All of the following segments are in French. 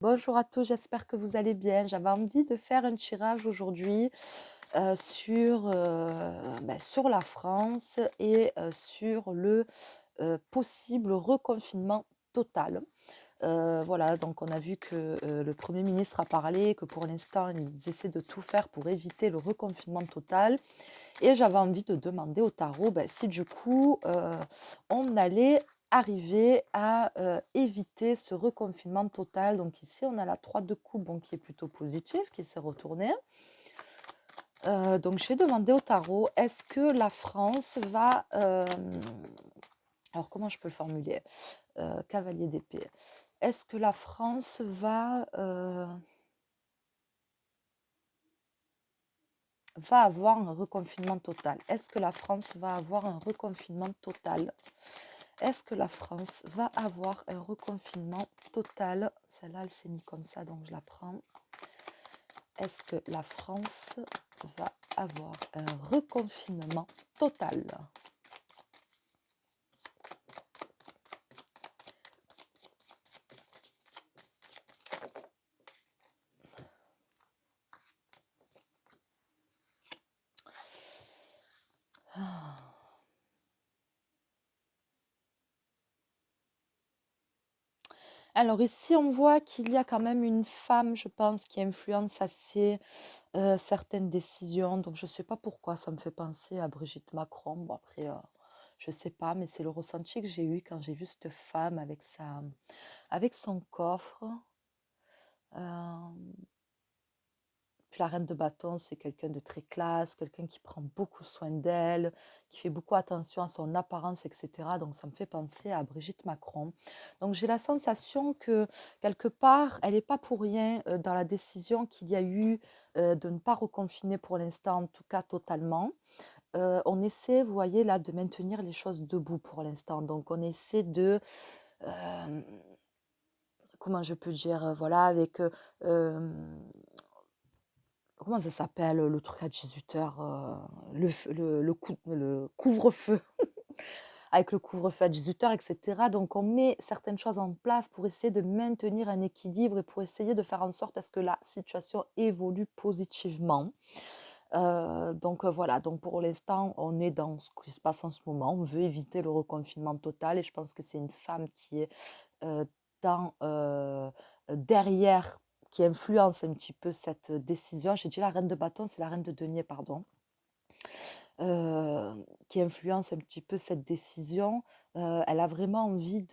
Bonjour à tous, j'espère que vous allez bien. J'avais envie de faire un tirage aujourd'hui sur la France et sur le possible reconfinement total. Voilà, donc on a vu que le Premier ministre a parlé, que pour l'instant, ils essaient de tout faire pour éviter le reconfinement total. Et j'avais envie de demander au tarot si du coup on allait arriver à éviter ce reconfinement total. Donc ici on a la 3 de coupe bon, qui est plutôt positive, qui s'est retournée. Donc je vais demander au tarot, est-ce que la France va... alors comment je peux le formuler? Cavalier d'épée. Est-ce que la France va avoir un reconfinement total? Est-ce que la France va avoir un reconfinement total? Est-ce que la France va avoir un reconfinement total? Celle-là, elle s'est mise comme ça, donc je la prends. Est-ce que la France va avoir un reconfinement total? Alors ici, on voit qu'il y a quand même une femme, je pense, qui influence assez certaines décisions. Donc je ne sais pas pourquoi ça me fait penser à Brigitte Macron. Bon après, je ne sais pas, mais c'est le ressenti que j'ai eu quand j'ai vu cette femme avec son coffre. Euh, Puis la reine de bâton, c'est quelqu'un de très classe, quelqu'un qui prend beaucoup soin d'elle, qui fait beaucoup attention à son apparence, etc. Donc ça me fait penser à Brigitte Macron. Donc j'ai la sensation que quelque part, elle n'est pas pour rien dans la décision qu'il y a eu de ne pas reconfiner pour l'instant, en tout cas totalement. On essaie, vous voyez là, de maintenir les choses debout pour l'instant. Donc on essaie de... euh, comment je peux dire, voilà, avec comment ça s'appelle le truc à 18h, le couvre-feu, avec le couvre-feu à 18h, etc. Donc on met certaines choses en place pour essayer de maintenir un équilibre et pour essayer de faire en sorte à ce que la situation évolue positivement. Voilà, donc pour l'instant, on est dans ce qui se passe en ce moment. On veut éviter le reconfinement total et je pense que c'est une femme qui est euh, derrière, qui influence un petit peu cette décision. J'ai dit la reine de bâton, c'est la reine de denier, pardon. Qui influence un petit peu cette décision. Elle a vraiment envie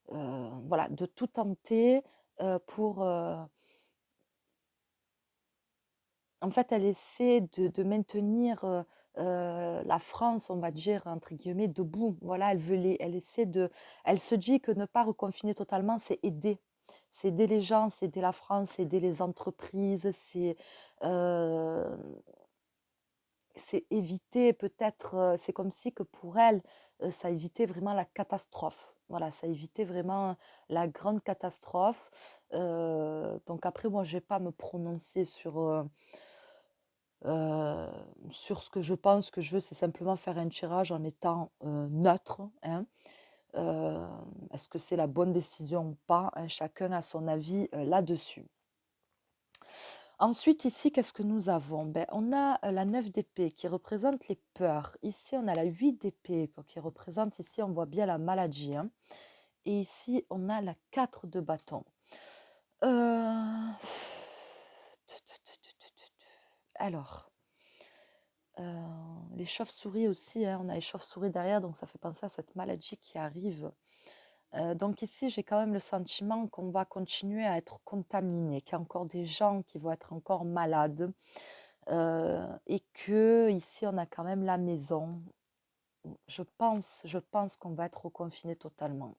voilà, de tout tenter pour... en fait, elle essaie de maintenir la France, on va dire, entre guillemets, debout. Voilà, elle se dit que ne pas reconfiner totalement, c'est aider. C'est aider les gens, c'est aider la France, c'est aider les entreprises, euh, c'est éviter peut-être, c'est comme si que pour elle, ça évitait vraiment la catastrophe. Voilà, ça évitait vraiment la grande catastrophe. Donc après, moi, je vais pas me prononcer euh, sur ce que je pense, ce que je veux, c'est simplement faire un tirage en étant neutre, hein. Euh, Est-ce que c'est la bonne décision ou pas, hein, chacun a son avis là-dessus. Ensuite, ici, qu'est-ce que nous avons? On a la 9 d'épée qui représente les peurs. Ici, on a la 8 d'épée qui représente, ici, on voit bien la maladie, hein. Et ici, on a la 4 de bâton. Euh, Alors, les chauves-souris aussi, hein, on a les chauves-souris derrière, donc ça fait penser à cette maladie qui arrive. Donc ici, j'ai quand même le sentiment qu'on va continuer à être contaminé, qu'il y a encore des gens qui vont être encore malades, et que ici, on a quand même la maison. Je pense qu'on va être reconfiné totalement.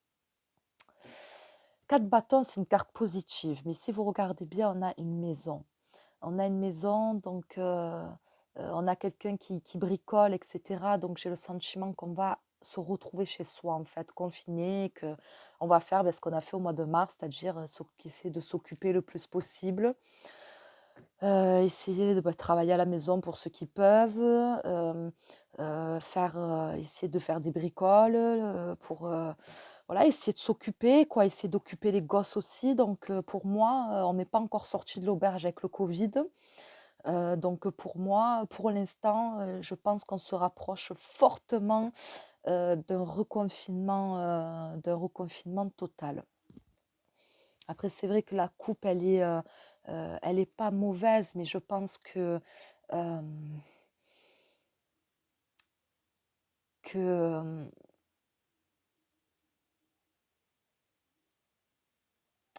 4 bâtons, c'est une carte positive, mais si vous regardez bien, on a une maison. On a une maison, donc on a quelqu'un qui bricole, etc. Donc j'ai le sentiment qu'on va se retrouver chez soi, en fait, confiné, qu'on va faire ce qu'on a fait au mois de mars, c'est-à-dire essayer de s'occuper le plus possible, essayer de travailler à la maison pour ceux qui peuvent, essayer de faire des bricoles, voilà, essayer de s'occuper, quoi, essayer d'occuper les gosses aussi. Donc, pour moi, on n'est pas encore sorti de l'auberge avec le Covid. Donc, pour moi, pour l'instant, je pense qu'on se rapproche fortement, d'un reconfinement total. Après, c'est vrai que la coupe, elle est pas mauvaise, mais je pense hem, que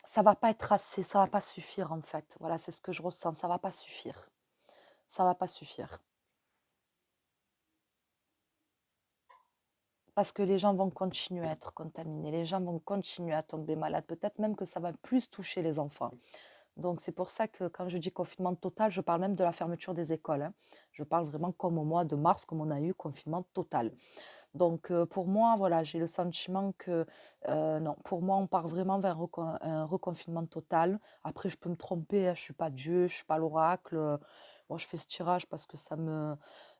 ça va pas être assez, ça va pas suffire en fait. Voilà, c'est ce que je ressens, ça va pas suffire. Ça va pas suffire. Parce que les gens vont continuer à être contaminés, les gens vont continuer à tomber malades, peut-être même que ça va plus toucher les enfants. Donc c'est pour ça que quand je dis confinement total, je parle même de la fermeture des écoles, hein. Je parle vraiment comme au mois de mars, comme on a eu confinement total. Donc pour moi, voilà, j'ai le sentiment que non, pour moi, on part vraiment vers un reconfinement total. Après, je peux me tromper, hein, je suis pas Dieu, je suis pas l'oracle. Moi, je fais ce tirage parce que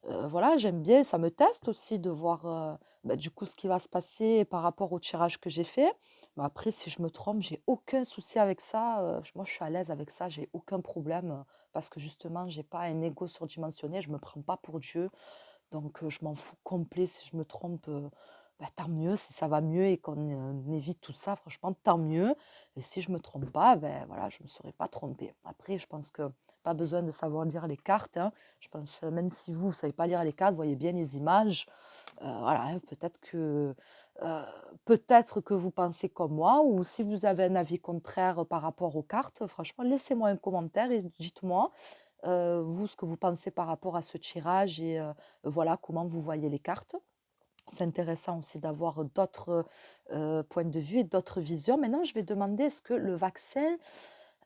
voilà, j'aime bien, ça me teste aussi de voir bah, du coup ce qui va se passer par rapport au tirage que j'ai fait. Mais après, si je me trompe, j'ai aucun souci avec ça. Moi, je suis à l'aise avec ça, j'ai aucun problème parce que justement, j'ai pas un ego surdimensionné, je me prends pas pour Dieu. Donc, je m'en fous complet si je me trompe, bah, tant mieux. Si ça va mieux et qu'on, évite tout ça, franchement, tant mieux. Et si je me trompe pas, ben voilà, je ne me serais pas trompée. Après, je pense que pas besoin de savoir lire les cartes, hein. Je pense, même si vous ne savez pas lire les cartes, vous voyez bien les images, voilà, hein, peut-être que vous pensez comme moi ou si vous avez un avis contraire par rapport aux cartes, franchement, laissez-moi un commentaire et dites-moi, vous, ce que vous pensez par rapport à ce tirage et voilà, comment vous voyez les cartes. C'est intéressant aussi d'avoir d'autres points de vue et d'autres visions. Maintenant, je vais demander est-ce que le vaccin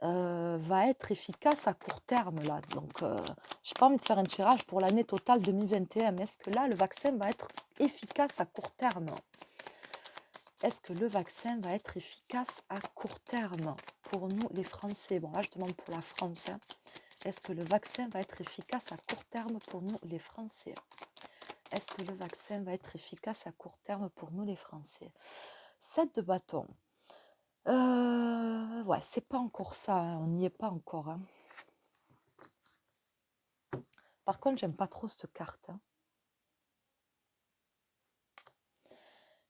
va être efficace à court terme là. Donc, je n'ai pas envie de faire un tirage pour l'année totale 2021, mais est-ce que là, le vaccin va être efficace à court terme? Est-ce que le vaccin va être efficace à court terme pour nous, les Français? Bon, là, je demande pour la France, hein. Est-ce que le vaccin va être efficace à court terme pour nous, les Français? Est-ce que le vaccin va être efficace à court terme pour nous, les Français? 7 de bâton. Ouais, c'est pas encore ça, hein, on n'y est pas encore, hein. Par contre, j'aime pas trop cette carte, hein.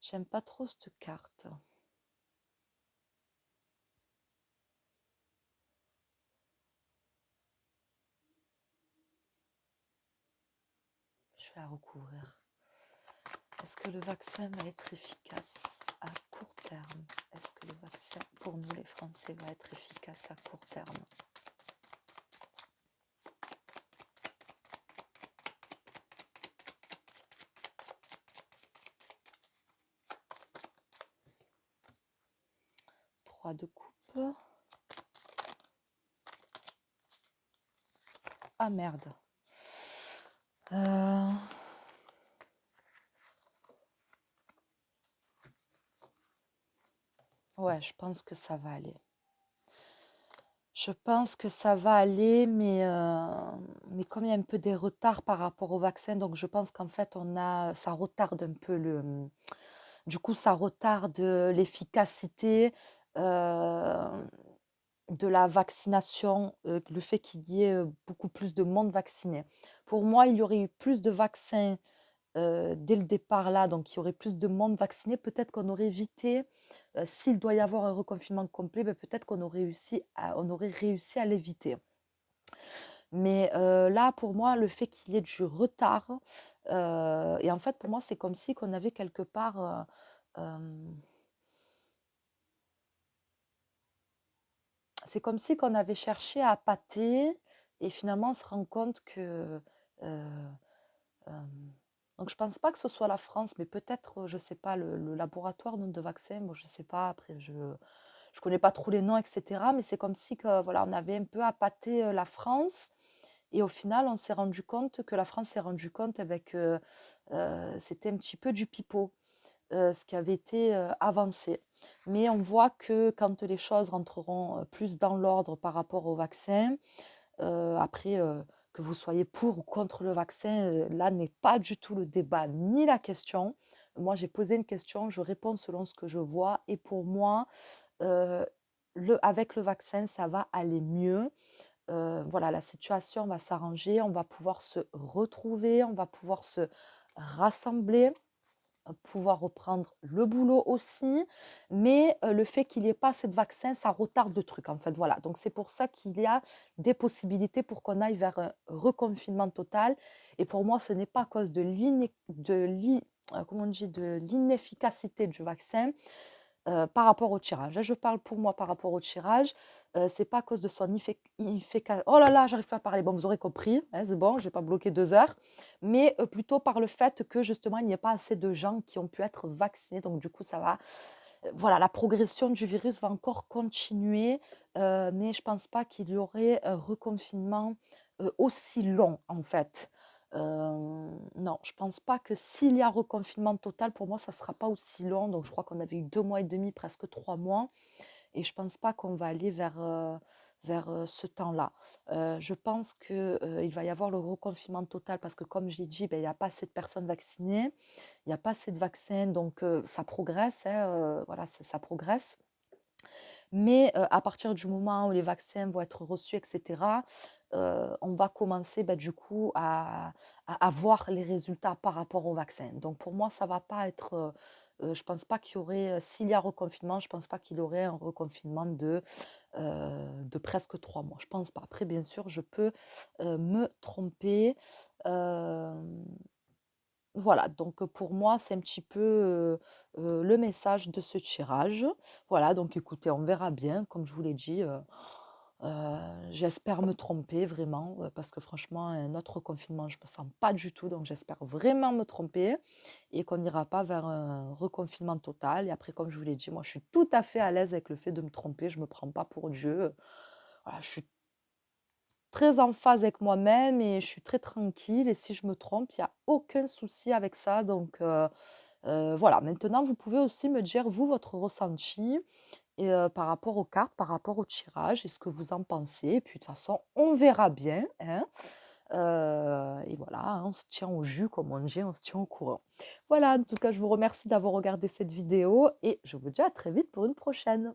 J'aime pas trop cette carte. Je vais la recouvrir. Est-ce que le vaccin va être efficace à court terme? Est-ce que le vaccin pour nous les Français va être efficace à court terme? Trois de coupe. Ah merde. Ouais, je pense que ça va aller. Je pense que ça va aller, mais comme il y a un peu des retards par rapport au vaccin, donc je pense qu'en fait, ça retarde un peu du coup, ça retarde l'efficacité de la vaccination, le fait qu'il y ait beaucoup plus de monde vacciné. Pour moi, il y aurait eu plus de vaccins dès le départ là, donc il y aurait plus de monde vacciné, peut-être qu'on aurait évité, s'il doit y avoir un reconfinement complet, ben, peut-être on aurait réussi à l'éviter. Mais là, pour moi, le fait qu'il y ait du retard, et en fait, pour moi, c'est comme si qu'on avait quelque part, c'est comme si qu'on avait cherché à appâter et finalement on se rend compte que, heu, hem, donc je pense pas que ce soit la France, mais peut-être, je sais pas, le laboratoire, non, de vaccins, bon, je sais pas, après je connais pas trop les noms et cetera, mais c'est comme si que, voilà, on avait un peu appâté, la France et au final, on s'est rendu compte que la France s'est rendu compte, eh beh, que, c'était un petit peu du pipeau, ce qui avait été, avancé. Mais on voit que quand les choses rentreront, plus dans l'ordre par rapport au vaccin, après, que vous soyez pour ou contre le vaccin, là n'est pas du tout le débat ni la question. moi j'ai posé une question, je réponds selon ce que je vois et pour moi, heu, avec le vaccin, ça va aller mieux. Voilà, la situation va s'arranger, on va pouvoir se retrouver, on va pouvoir se rassembler, pouvoir reprendre le boulot aussi. Mais le fait qu'il n'y ait pas assez de vaccins, ça retarde le truc, en fait, voilà. Donc c'est pour ça qu'il y a des possibilités pour qu'on aille vers un reconfinement total et pour moi, ce n'est pas à cause comment on dit? De l'inefficacité du vaccin, par rapport au tirage. Là, je parle pour moi par rapport au tirage, c'est pas à cause de son oh là là, j'arrive pas à parler. Bon, vous aurez compris, hein, c'est bon, je vais pas bloquer 2 heures, mais plutôt par le fait que justement, il n'y a pas assez de gens qui ont pu être vaccinés, donc du coup, ça va, voilà, la progression du virus va encore continuer, mais je pense pas qu'il y aurait un reconfinement, aussi long, en fait. Non, je pense pas que s'il y a reconfinement total, pour moi, ça sera pas aussi long. Donc je crois qu'on avait eu 2 mois et demi, presque 3 mois et je pense pas qu'on va aller vers ce temps-là. Je pense que, il va y avoir le reconfinement total parce que comme j'ai dit, beh, il y a pas assez de personnes vaccinées, il y a pas assez de vaccins donc ça progresse, hein, voilà, ça progresse. Mais à partir du moment où les vaccins vont être reçus et cetera, on va commencer, bah, du coup à voir les résultats par rapport aux vaccins. Donc pour moi, ça va pas être, je pense pas qu'il y aurait, s'il y a reconfinement, je pense pas qu'il y aurait un reconfinement de presque 3 mois. Je pense pas. Après bien sûr, je peux, me tromper, hem voilà, donc pour moi, c'est un petit peu, le message de ce tirage. Voilà, donc écoutez, on verra bien, comme je vous l'ai dit, j'espère me tromper vraiment, parce que franchement, un autre confinement, je ne me sens pas du tout, donc j'espère vraiment me tromper et qu'on n'ira pas vers un reconfinement total et après, comme je vous l'ai dit, moi, je suis tout à fait à l'aise avec le fait de me tromper, je ne me prends pas pour Dieu, voilà, je suis très en phase avec moi-même et je suis très tranquille et si je me trompe, il y a aucun souci avec ça donc voilà. Maintenant, vous pouvez aussi me dire, vous, votre ressenti et par rapport aux cartes, par rapport au tirage et ce que vous en pensez et puis de toute façon, on verra bien, hein, et voilà, hein, on se tient au jus comme on dit, on se tient au courant. Voilà, en tout cas, je vous remercie d'avoir regardé cette vidéo et je vous dis à très vite pour une prochaine.